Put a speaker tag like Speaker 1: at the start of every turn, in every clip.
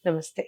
Speaker 1: నమస్తే.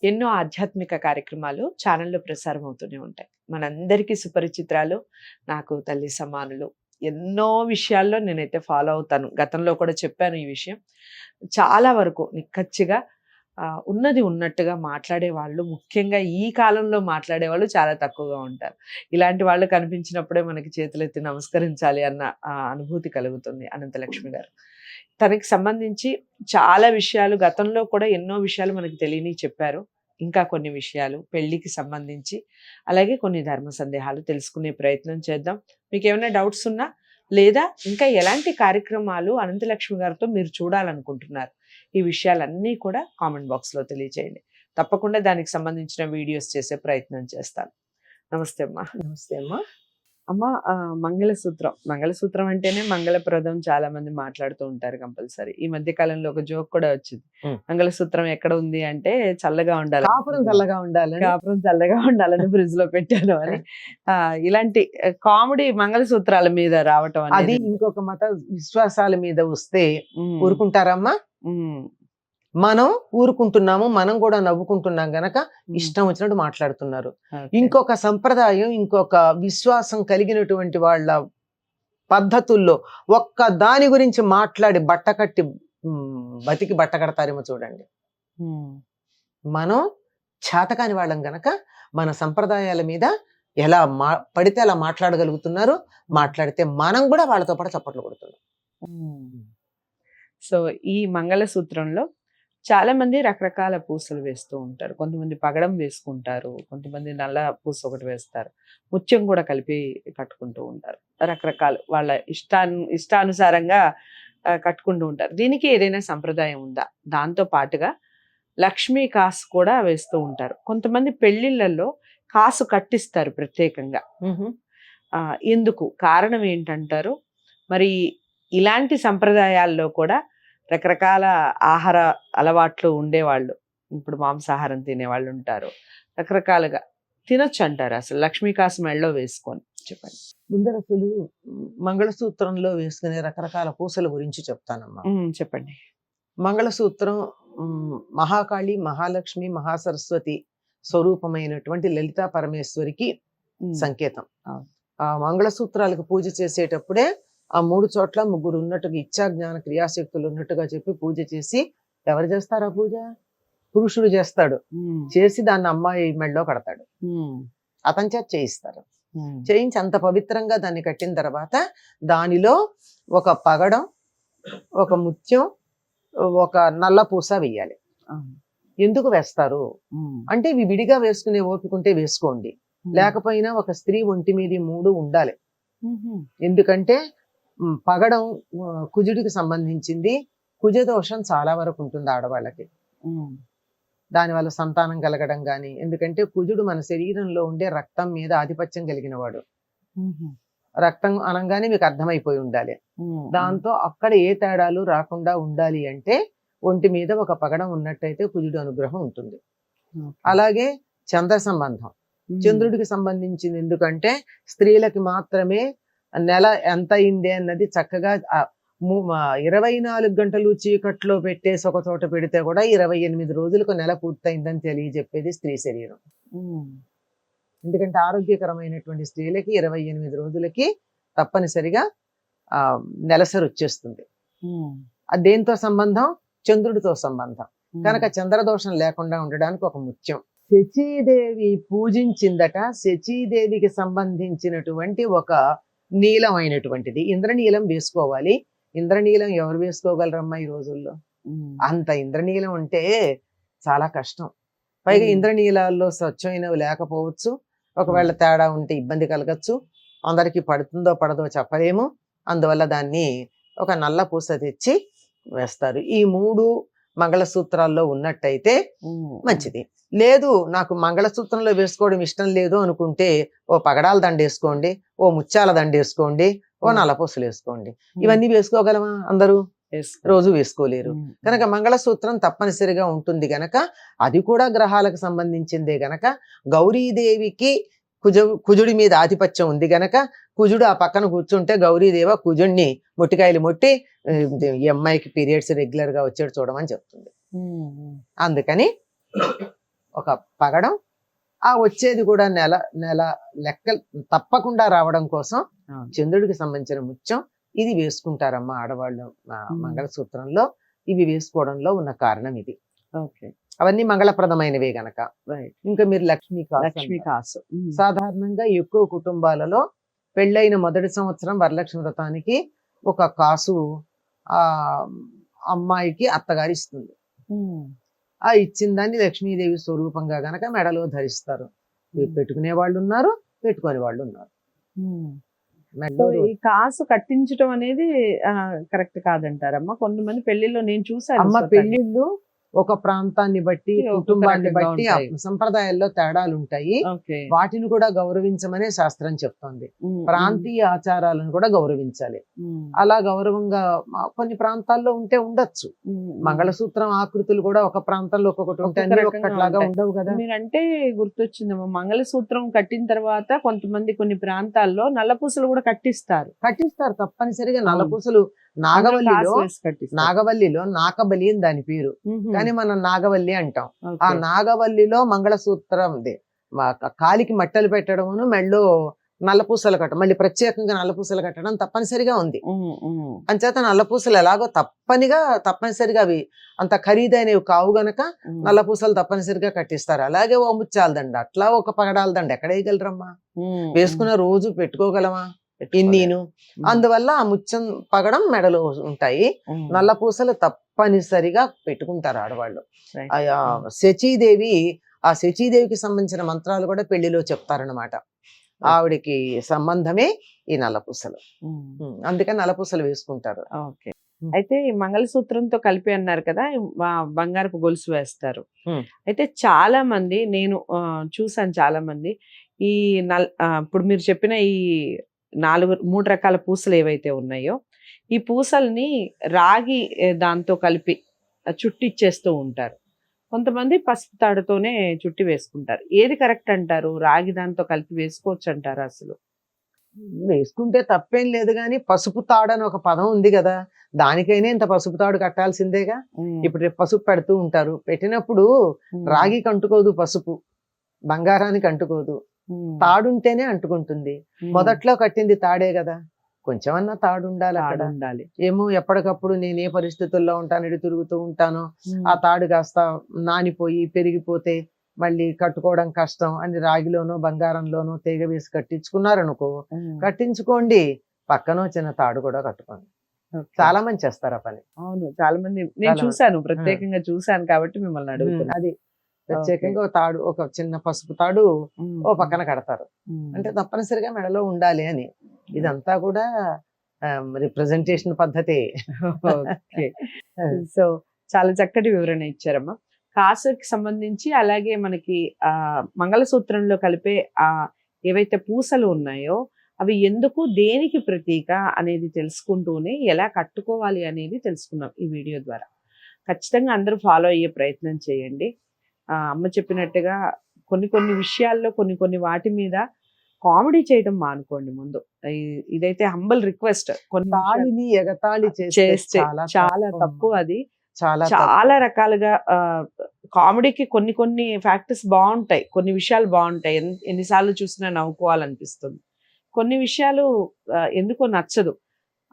Speaker 1: ఎన్నో ఆధ్యాత్మిక కార్యక్రమాలు ఛానల్‌లో ప్రసారం అవుతూనే ఉంటాయి. మనందరికీ సుపరిచితురాలు, నాకు తల్లి సమానులు. ఎన్నో విషయాల్లో నేనైతే ఫాలో అవుతాను. గతంలో కూడా చెప్పాను ఈ విషయం. చాలా వరకు నిక్కచ్చిగా ఉన్నది ఉన్నట్టుగా మాట్లాడేవాళ్ళు, ముఖ్యంగా ఈ కాలంలో మాట్లాడేవాళ్ళు చాలా తక్కువగా ఉంటారు. ఇలాంటి వాళ్ళు కనిపించినప్పుడే మనకి చేతులెత్తి నమస్కరించాలి అన్న అనుభూతి కలుగుతుంది అనంతలక్ష్మి గారు. తనకి సంబంధించి చాలా విషయాలు గతంలో కూడా ఎన్నో విషయాలు మనకు తెలియనివి చెప్పారు. ఇంకా కొన్ని విషయాలు పెళ్ళికి సంబంధించి, అలాగే కొన్ని ధర్మ సందేహాలు తెలుసుకునే ప్రయత్నం చేద్దాం. మీకేమైనా డౌట్స్ ఉన్నా, లేదా ఇంకా ఎలాంటి కార్యక్రమాలు అనంతలక్ష్మి గారితో మీరు చూడాలనుకుంటున్నారు, ఈ విషయాలన్నీ కూడా కామెంట్ బాక్స్‌లో తెలియజేయండి. తప్పకుండా దానికి సంబంధించిన వీడియోస్ చేసే ప్రయత్నం చేస్తాను. నమస్తే అమ్మా.
Speaker 2: నమస్తే అమ్మా.
Speaker 1: అమ్మ, మంగళసూత్రం. మంగళసూత్రం అంటేనే మంగళప్రదం. చాలా మంది మాట్లాడుతూ ఉంటారు కంపల్సరీ. ఈ మధ్య కాలంలో ఒక జోక్ కూడా వచ్చింది. మంగళసూత్రం ఎక్కడ ఉంది అంటే చల్లగా ఉండాలి,
Speaker 2: కాపురం చల్లగా ఉండాలి,
Speaker 1: కాపురం చల్లగా ఉండాలని ఫ్రిడ్జ్ లో పెట్టాను అని. ఇలాంటి కామెడీ మంగళసూత్రాల మీద రావటం
Speaker 2: అది
Speaker 1: అనేది
Speaker 2: ఇంకొక మత విశ్వాసాల మీద వస్తే ఊరుకుంటారమ్మా? మనం ఊరుకుంటున్నాము, మనం కూడా నవ్వుకుంటున్నాం గనక ఇష్టం వచ్చినట్టు మాట్లాడుతున్నారు. ఇంకొక సంప్రదాయం, ఇంకొక విశ్వాసం కలిగినటువంటి వాళ్ళ పద్ధతుల్లో ఒక్క దాని గురించి మాట్లాడి బట్టకట్టి బతికి బట్ట కడతారేమో చూడండి. మనం చేతకాని వాళ్ళం గనక మన సంప్రదాయాల మీద ఎలా పడితే అలా మాట్లాడగలుగుతున్నారు. మాట్లాడితే మనం కూడా వాళ్ళతో పాటు చప్పట్లు కొడుతున్నాం.
Speaker 1: సో ఈ మంగళసూత్రంలో చాలా మంది రకరకాల పూసలు వేస్తూ ఉంటారు. కొంతమంది పగడం వేసుకుంటారు, కొంతమంది నల్ల పూస ఒకటి వేస్తారు, ముత్యం కూడా కలిపి కట్టుకుంటూ ఉంటారు. రకరకాలు వాళ్ళ ఇష్టానుసారంగా కట్టుకుంటూ ఉంటారు. దీనికి ఏదైనా సంప్రదాయం ఉందా? దాంతో పాటుగా లక్ష్మీ కాసు కూడా వేస్తూ ఉంటారు. కొంతమంది పెళ్లిళ్ళల్లో కాసు కట్టిస్తారు ప్రత్యేకంగా. ఎందుకు, కారణం ఏంటంటారు? మరి ఇలాంటి సంప్రదాయాల్లో కూడా రకరకాల ఆహార అలవాట్లు ఉండేవాళ్ళు, ఇప్పుడు మాంసాహారం తినేవాళ్ళు ఉంటారు, రకరకాలుగా తినొచ్చు అంటారు. అసలు లక్ష్మీ కాసు మెళ్ళలో వేసుకొని చెప్పండి.
Speaker 2: ముందర అసలు మంగళసూత్రంలో వేసుకునే రకరకాల పూసల గురించి చెప్తానమ్మా.
Speaker 1: చెప్పండి.
Speaker 2: మంగళసూత్రం మహాకాళి, మహాలక్ష్మి, మహాసరస్వతి స్వరూపమైనటువంటి లలితా పరమేశ్వరికి సంకేతం. ఆ మంగళసూత్రాలకు పూజ చేసేటప్పుడే ఆ 3 చోట్ల ముగ్గురు ఉన్నట్టుగా ఇచ్చా జ్ఞాన క్రియాశక్తులు ఉన్నట్టుగా చెప్పి పూజ చేసి, ఎవరు చేస్తారు ఆ పూజ? పురుషుడు చేస్తాడు. చేసి దాన్ని అమ్మాయి మెడలో కడతాడు. అతని చేత చేయిస్తారు. చేయించి అంత పవిత్రంగా దాన్ని కట్టిన తర్వాత దానిలో ఒక పగడం, ఒక ముత్యం, ఒక నల్ల పూస వేయాలి. ఎందుకు వేస్తారు అంటే, ఇవి విడిగా వేసుకునే ఓపికంటే వేసుకోండి, లేకపోయినా ఒక స్త్రీ ఒంటి మీద 3 ఉండాలి. ఎందుకంటే పగడం కుజుడికి సంబంధించింది. కుజ దోషం చాలా వరకు ఉంటుంది ఆడవాళ్ళకి. దానివల్ల సంతానం కలగడం గాని, ఎందుకంటే కుజుడు మన శరీరంలో ఉండే రక్తం మీద ఆధిపత్యం కలిగిన వాడు. రక్తం అనగానే మీకు అర్థమైపోయి ఉండాలి. దాంతో అక్కడ ఏ తేడాలు రాకుండా ఉండాలి అంటే ఒంటి మీద ఒక పగడం ఉన్నట్టయితే కుజుడు అనుగ్రహం ఉంటుంది. అలాగే చంద్ర సంబంధం, చంద్రుడికి సంబంధించింది. ఎందుకంటే స్త్రీలకి మాత్రమే నెల ఎంత అయింది అన్నది చక్కగా 24 గంటలు చీకట్లో పెట్టేసి ఒక చోట పెడితే కూడా 28 రోజులకు నెల పూర్తయిందని తెలియజెప్పేది స్త్రీ శరీరం. ఎందుకంటే ఆరోగ్యకరమైనటువంటి స్త్రీలకి 28 రోజులకి తప్పనిసరిగా నెలసరి వచ్చేస్తుంది. అది దేంతో సంబంధం? చంద్రుడితో సంబంధం. కనుక చంద్రదోషం లేకుండా ఉండడానికి ఒక ముత్యం. శచీదేవి పూజించిందట. శచీదేవికి సంబంధించినటువంటి ఒక నీలమైనటువంటిది ఇంద్రనీలం వేసుకోవాలి. ఇంద్రనీలం ఎవరు వేసుకోగలరమ్మా ఈ రోజుల్లో? అంత ఇంద్రనీలం అంటే చాలా కష్టం. పైగా ఇంద్రనీలాల్లో స్వచ్ఛమైనవి లేకపోవచ్చు. ఒకవేళ తేడా ఉంటే ఇబ్బంది కలగచ్చు. అందరికి పడుతుందో పడదో చెప్పలేము. అందువల్ల దాన్ని ఒక నల్ల పూస తెచ్చి వేస్తారు. ఈ 3 మంగళసూత్రాల్లో ఉన్నట్టయితే మంచిది. లేదు, నాకు మంగళసూత్రంలో వేసుకోవడం ఇష్టం లేదు అనుకుంటే ఓ పగడాల దండ వేసుకోండి, ఓ ముత్యాల దండ వేసుకోండి, ఓ నల్లపూసలు వేసుకోండి. ఇవన్నీ వేసుకోగలమా? అందరూ రోజు వేసుకోలేరు. కనుక మంగళసూత్రం తప్పనిసరిగా ఉంటుంది గనక, అది కూడా గ్రహాలకు సంబంధించిందే గనక, గౌరీదేవికి కుజుడి మీద ఆధిపత్యం ఉంది గనక, కుజుడు ఆ పక్కన కూర్చుంటే గౌరీదేవ కుజుడిని మొట్టికాయలు మొట్టి ఈ అమ్మాయికి పీరియడ్స్ రెగ్యులర్ గా వచ్చేది చూడమని చెప్తుంది. అందుకని ఒక పగడం, ఆ వచ్చేది కూడా నెల నెల లెక్క తప్పకుండా రావడం కోసం
Speaker 1: అవును.
Speaker 2: చంద్రుడికి సంబంధించిన ముత్యం ఇది వేసుకుంటారమ్మా ఆడవాళ్ళు.
Speaker 1: మ్మ్.
Speaker 2: మంగళసూత్రంలో ఇవి వేసుకోవడంలో ఉన్న కారణం ఇది.
Speaker 1: ఓకే.
Speaker 2: అవన్నీ మంగళప్రదమైనవే గనక.
Speaker 1: రైట్.
Speaker 2: ఇంకా మీరు లక్ష్మీ కాసు
Speaker 1: లక్ష్మీ
Speaker 2: అంటారు.
Speaker 1: కాసు.
Speaker 2: సాధారణంగా ఎక్కువ కుటుంబాలలో పెళ్ళైన మొదటి సంవత్సరం వరలక్ష్మి వ్రతానికి ఒక కాసు ఆ అమ్మాయికి అత్తగారి ఇస్తుంది. ఆ ఇచ్చిన దాన్ని లక్ష్మీదేవి స్వరూపంగా గనక మెడలో ధరిస్తారు. పెట్టుకునే వాళ్ళు ఉన్నారు, పెట్టుకునే వాళ్ళు ఉన్నారు.
Speaker 1: సో
Speaker 2: మెడలో
Speaker 1: ఈ కాసు కట్టించడం అనేది కరెక్ట్ కాదంటారమ్మా? కొంతమంది పెళ్లిలో నేను చూసాను
Speaker 2: అమ్మ
Speaker 1: స్వతహాగా.
Speaker 2: పెళ్లిళ్ళు ఒక ప్రాంతాన్ని బట్టి,
Speaker 1: ఒక్కొక్క
Speaker 2: కుటుంబాన్ని
Speaker 1: రకంగా
Speaker 2: బట్టి
Speaker 1: ఉంటాయి.
Speaker 2: సంప్రదాయాల్లో తేడాలు ఉంటాయి.
Speaker 1: ఓకే.
Speaker 2: వాటిని కూడా గౌరవించమనే శాస్త్రం చెప్తోంది. ప్రాంతీయ ఆచారాలను కూడా గౌరవించాలి. అలా గౌరవంగా కొన్ని ప్రాంతాల్లో ఉంటే ఉండొచ్చు. మంగళసూత్రం ఆకృతులు కూడా ఒక ప్రాంతంలో ఒక్కొక్కటి ఉంటాయి,
Speaker 1: ఒక్కొక్క
Speaker 2: అన్ని
Speaker 1: రకంగా
Speaker 2: ఒక్కట్లాగా
Speaker 1: ఉంటాయి.
Speaker 2: ఉండవు కదా.
Speaker 1: మీరంటే గుర్తొచ్చిందమ్మా, మంగళసూత్రం కట్టిన తర్వాత కొంతమంది కొన్ని ప్రాంతాల్లో నల్లపూసలు కూడా కట్టిస్తారు.
Speaker 2: కట్టిస్తారు తప్పనిసరిగా.
Speaker 1: అవును.
Speaker 2: నల్లపూసలు
Speaker 1: అందులో కాసు
Speaker 2: నాగవల్లిలో
Speaker 1: వేసి కట్టిస్తారు.
Speaker 2: నాగవల్లిలో నాకబలి అని దాని పేరు, కానీ మనం నాగవల్లి అంటాం. ఆ
Speaker 1: ఓకే.
Speaker 2: నాగవల్లిలో మంగళసూత్రం కాలికి మట్టలు పెట్టడమును, మెళ్ళో నల్లపూసలు కట్టడం, మళ్ళీ ప్రత్యేకంగా నల్లపూసలు కట్టడం తప్పనిసరిగా ఉంది. అంచేత నల్లపూసలు ఎలాగో తప్పనిసరిగా అవి అంత ఖరీదైనవి కావు గనక నల్లపూసలు తప్పనిసరిగా కట్టిస్తారు. అలాగే ఓ ముత్యాల దండ, అట్లా ఒక పగడాల దండ ఎక్కడ వేయగలరమ్మా? వేసుకున్న రోజు పెట్టుకోగలమా ఇన్నీను? అందువల్ల ఆ ముత్యం పగడం మెడలో ఉంటాయి. నల్లపూసలు తప్పనిసరిగా పెట్టుకుంటారు ఆడవాళ్ళు. ఆ శచీదేవికి సంబంధించిన మంత్రాలు కూడా పెళ్లిలో చెప్తారనమాట. ఆవిడకి సంబంధమే ఈ నల్లపూసలు. అందుకని నల్లపూసలు వేసుకుంటారు.
Speaker 1: ఓకే. అయితే ఈ మంగళసూత్రంతో కలిపి అన్నారు కదా, బంగారపు గొలుసు వేస్తారు. అయితే చాలా మంది నేను చూసాను, చాలా మంది ఈ ఇప్పుడు మీరు చెప్పిన ఈ 3 రకాల పూసలు ఏవైతే ఉన్నాయో, ఈ పూసల్ని రాగి దాంతో కలిపి చుట్టిచ్చేస్తూ ఉంటారు. కొంతమంది పసుపు తాడుతోనే చుట్టి వేసుకుంటారు. ఏది కరెక్ట్ అంటారు? రాగి దాంతో కలిపి వేసుకోవచ్చు అంటారా అసలు?
Speaker 2: వేసుకుంటే తప్పేం లేదు, కానీ పసుపు తాడు అని ఒక పదం ఉంది కదా, దానికైనా ఇంత పసుపు తాడు కట్టాల్సిందేగా. ఇప్పుడు రేపు పసుపు పెడుతూ ఉంటారు, పెట్టినప్పుడు రాగికి అంటుకోదు పసుపు, బంగారానికి అంటుకోదు, తాడుంటేనే అంటుకుంటుంది. మొదట్లో కట్టింది తాడే కదా, కొంచెం అన్నా తాడు ఉండాలి అక్కడ.
Speaker 1: ఉండాలి.
Speaker 2: ఏమో ఎప్పటికప్పుడు నేను ఏ పరిస్థితుల్లో ఉంటాను, ఎటు తిరుగుతూ ఉంటానో, ఆ తాడు కాస్త నానిపోయి పెరిగిపోతే మళ్ళీ కట్టుకోవడం కష్టం అని రాగిలోనో బంగారంలోనో తీగ వేసి కట్టించుకున్నారనుకో, కట్టించుకోండి, పక్కనో చిన్న తాడు కూడా కట్టుకోండి. చాలా మంది చేస్తారు ఆ పని.
Speaker 1: అవును, చాలా మంది నేను చూసాను, ప్రత్యేకంగా చూసాను కాబట్టి మిమ్మల్ని అడుగుతున్నా.
Speaker 2: అది ప్రత్యేకంగా ఒక తాడు, ఒక చిన్న పసుపు తాడు ఓ పక్కన కడతారు. అంటే తప్పనిసరిగా మెడలో ఉండాలి అని. ఇదంతా కూడా రిప్రజెంటేషన్ పద్ధతి.
Speaker 1: సో చాలా చక్కటి వివరణ ఇచ్చారమ్మా. కాసుకి సంబంధించి, అలాగే మనకి మంగళసూత్రంలో కలిపే ఏవైతే పూసలు ఉన్నాయో అవి ఎందుకు, దేనికి ప్రతీక అనేది తెలుసుకుంటూనే ఎలా కట్టుకోవాలి అనేది తెలుసుకున్నాం ఈ వీడియో ద్వారా. ఖచ్చితంగా అందరూ ఫాలో అయ్యే ప్రయత్నం చేయండి. అమ్మ చెప్పినట్టుగా కొన్ని విషయాల్లో కొన్ని వాటి మీద కామెడీ చేయడం మానుకోండి ముందు. ఇదైతే హంబల్ రిక్వెస్ట్.
Speaker 2: తాళిని ఎగతాళి
Speaker 1: చేస్తే చాలా తప్పు. అది చాలా రకాలుగా కామెడీకి కొన్ని ఫ్యాక్టర్స్ బాగుంటాయి, కొన్ని విషయాలు బాగుంటాయి, ఎన్నిసార్లు చూసినా నవ్వుకోవాలనిపిస్తుంది. కొన్ని విషయాలు ఎందుకో నచ్చదు.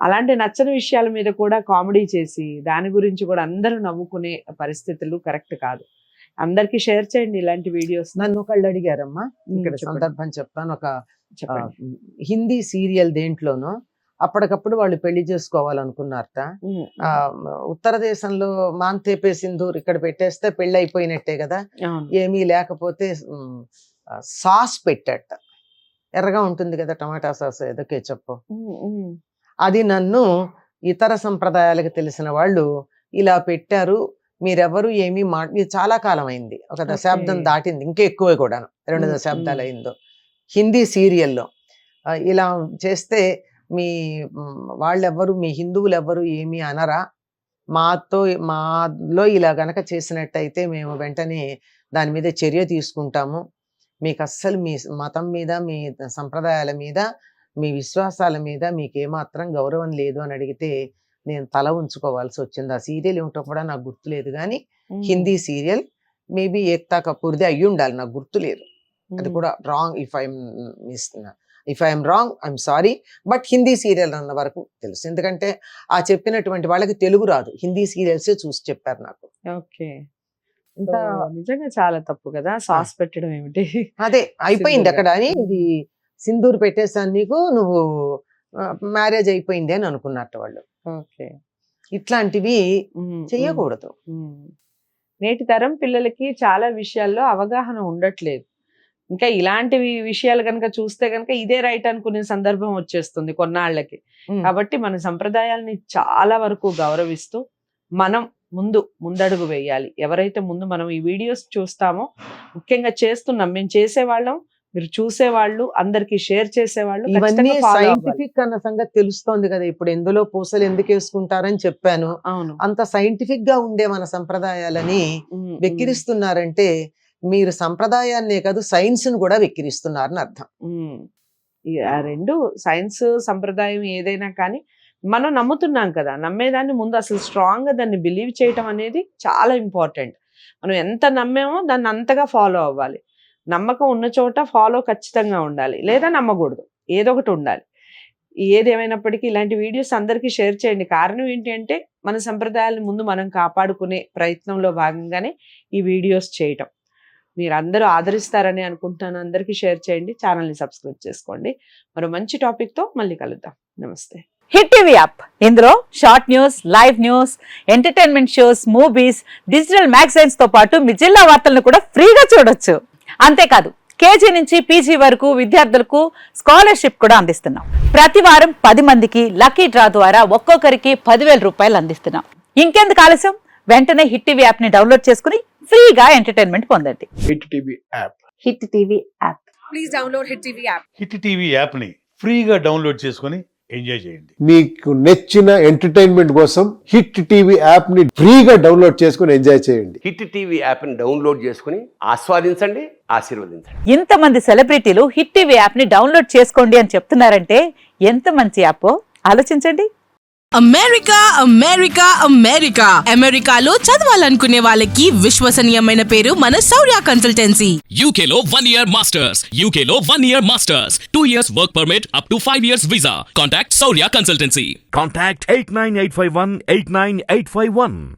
Speaker 1: అలాంటి నచ్చని విషయాల మీద కూడా కామెడీ చేసి దాని గురించి కూడా అందరూ నవ్వుకునే పరిస్థితులు కరెక్ట్ కాదు. అందరికి షేర్ చేయండి ఇలాంటి వీడియోస్.
Speaker 2: నన్ను ఒకళ్ళు అడిగారమ్మా, ఇక్కడ సందర్భం చెప్తాను. ఒక హిందీ సీరియల్ దేంట్లోనో అప్పటికప్పుడు వాళ్ళు పెళ్లి చేసుకోవాలనుకున్నారట. ఉత్తర దేశంలో మాంతేపే సింధూర్ ఇక్కడ పెట్టేస్తే పెళ్లి అయిపోయినట్టే కదా, ఏమీ లేకపోతే సాస్ పెట్టాట. ఎర్రగా ఉంటుంది కదా టమాటా సాస్, ఏదో కేచప్. అది నన్ను ఇతర సంప్రదాయాలకు తెలిసిన వాళ్ళు ఇలా పెట్టారు, మీరెవరు ఏమీ ఇది చాలా కాలం అయింది, ఒక దశాబ్దం దాటింది, ఇంకా ఎక్కువే కూడా, 2 దశాబ్దాలు అయిందో. హిందీ సీరియల్లో ఇలా చేస్తే మీ వాళ్ళెవ్వరు, మీ హిందువులు ఎవ్వరు ఏమీ అనరా, మాలో ఇలా గనక చేసినట్టయితే మేము వెంటనే దాని మీద చర్య తీసుకుంటాము, మీకు అస్సలు మీ మతం మీద, మీ సంప్రదాయాల మీద, మీ విశ్వాసాల మీద మీకేమాత్రం గౌరవం లేదు అని అడిగితే నేను తల ఉంచుకోవాల్సి వచ్చింది. ఆ సీరియల్ ఏమిటో కూడా నాకు గుర్తులేదు, కానీ హిందీ సీరియల్ మేబీ ఏక్తా కపూర్ది అయ్యి ఉండాలి, నాకు గుర్తులేదు. అది
Speaker 1: ఉమ్,
Speaker 2: కూడా wrong. If I'm wrong I'm sorry. But Hindi serial అన్న వరకు తెలుసు, ఎందుకంటే ఆ చెప్పినటువంటి వాళ్ళకి తెలుగు రాదు, హిందీ సీరియల్సే చూసి చెప్పారు నాకు.
Speaker 1: ఓకే.
Speaker 2: ఇంత
Speaker 1: సో నిజంగా చాలా తప్పు కదా సాస్ పెట్టడం ఏమిటి.
Speaker 2: అదే అయిపోయింది
Speaker 1: సింధూర్
Speaker 2: అక్కడ
Speaker 1: గారు.
Speaker 2: అని, ఇది సింధూర్ పెట్టేసాను నీకు, నువ్వు మ్యారేజ్ అయిపోయింది అని అనుకున్నట్టు వాళ్ళు.
Speaker 1: ఓకే.
Speaker 2: ఇట్లాంటివి
Speaker 1: ఉమ్, ఉమ్,
Speaker 2: చెయ్యకూడదు.
Speaker 1: ఉమ్. నేటి తరం పిల్లలకి చాలా విషయాల్లో అవగాహన ఉండట్లేదు. ఇంకా ఇలాంటి విషయాలు కనుక చూస్తే కనుక ఇదే రైట్ అనుకునే సందర్భం వచ్చేస్తుంది కొన్నాళ్ళకి.
Speaker 2: ఉమ్.
Speaker 1: కాబట్టి మన సంప్రదాయాల్ని చాలా వరకు గౌరవిస్తూ మనం ముందడుగు వేయాలి. ఎవరైతే ముందు మనం ఈ వీడియోస్ చూస్తామో, ముఖ్యంగా చేస్తున్నాం, మేము చేసేవాళ్ళం, మీరు చూసేవాళ్ళు, అందరికి షేర్ చేసేవాళ్ళు
Speaker 2: ఇవన్నీ
Speaker 1: ఖచ్చితంగా follow అవ్వాలి.
Speaker 2: సైంటిఫిక్ అన్న సంగతి తెలుస్తోంది కదా ఇప్పుడు. ఎందులో పూసలు ఎందుకు వేసుకుంటారని చెప్పాను.
Speaker 1: అవును.
Speaker 2: అంత సైంటిఫిక్ గా ఉండే మన సంప్రదాయాలని
Speaker 1: ఉమ్, ఉమ్,
Speaker 2: వెక్కిరిస్తున్నారంటే మీరు సంప్రదాయాన్నే కాదు సైన్స్ ను కూడా వెక్కిరిస్తున్నారని అర్థం.
Speaker 1: ఉమ్. ఆ రెండు, సైన్స్ సంప్రదాయం ఏదైనా కానీ మనం నమ్ముతున్నాం కదా, నమ్మేదాన్ని ముందు అసలు స్ట్రాంగ్ గా దాన్ని బిలీవ్ చేయటం అనేది చాలా ఇంపార్టెంట్. మనం ఎంత నమ్మేమో దాన్ని అంతగా ఫాలో అవ్వాలి. నమ్మకం ఉన్న చోట ఫాలో ఖచ్చితంగా ఉండాలి, లేదా నమ్మకూడదు, ఏదో ఒకటి ఉండాలి. ఏదేమైనప్పటికీ ఇలాంటి వీడియోస్ అందరికీ షేర్ చేయండి. కారణం ఏంటి అంటే మన సంప్రదాయాలను ముందు మనం కాపాడుకునే ప్రయత్నంలో భాగంగానే ఈ వీడియోస్ చేయటం. మీరు అందరూ ఆదరిస్తారని అనుకుంటున్నాను. అందరికీ షేర్ చేయండి, ఛానల్ని సబ్స్క్రైబ్ చేసుకోండి. మరో మంచి టాపిక్తో మళ్ళీ కలుద్దాం. నమస్తే.
Speaker 3: హిట్ టీవీ యాప్, ఇందులో short news, live news, entertainment shows, movies, digital magazines తో పాటు మీ జిల్లా వార్తలను కూడా ఫ్రీగా చూడొచ్చు. అంతేకాదు కేజీ నుంచి పీజీ వరకు విద్యార్థులకు స్కాలర్షిప్ కూడా అందిస్తున్నాం. ప్రతి వారం 10 మందికి లక్కీ డ్రా ద్వారా ఒక్కొక్కరికి 10,000 రూపాయలు అందిస్తున్నాం. ఇంకెందుకు ఆలస్యం, వెంటనే హిట్ టీవీ యాప్ ని డౌన్లోడ్ చేసుకుని ఫ్రీగా ఎంటర్టైన్మెంట్ పొందండి.
Speaker 4: Hit TV app.
Speaker 3: Hit TV app.
Speaker 4: Hit TV యాప్ని ఫ్రీగా డౌన్లోడ్ చేసుకొని ఎంజాయ్ చేయండి.
Speaker 5: మీకు నచ్చిన ఎంటర్టైన్మెంట్ కోసం హిట్ టీవీ యాప్ ని ఫ్రీగా డౌన్లోడ్ చేసుకుని ఎంజాయ్ చేయండి.
Speaker 6: హిట్ టీవీ యాప్ని డౌన్లోడ్ చేసుకుని ఆస్వాదించండి, ఆశీర్వదించండి.
Speaker 3: ఇంతమంది సెలబ్రిటీలు హిట్ టీవీ యాప్ ని డౌన్లోడ్ చేసుకోండి అని చెప్తున్నారంటే ఎంత మంచి యాప్ ఆలోచించండి.
Speaker 7: అమెరికా అమెరికా అమెరికా అమెరికాలో చదవాలనుకునే వాళ్ళకి విశ్వసనీయమైన పేరు మన శౌర్య కన్సల్టెన్సీ.
Speaker 8: UK లో 1 year masters. UK లో 1 year masters. 2 years work permit up to 5 years visa. Contact Saurya Consultancy.
Speaker 9: Contact 89851 89851.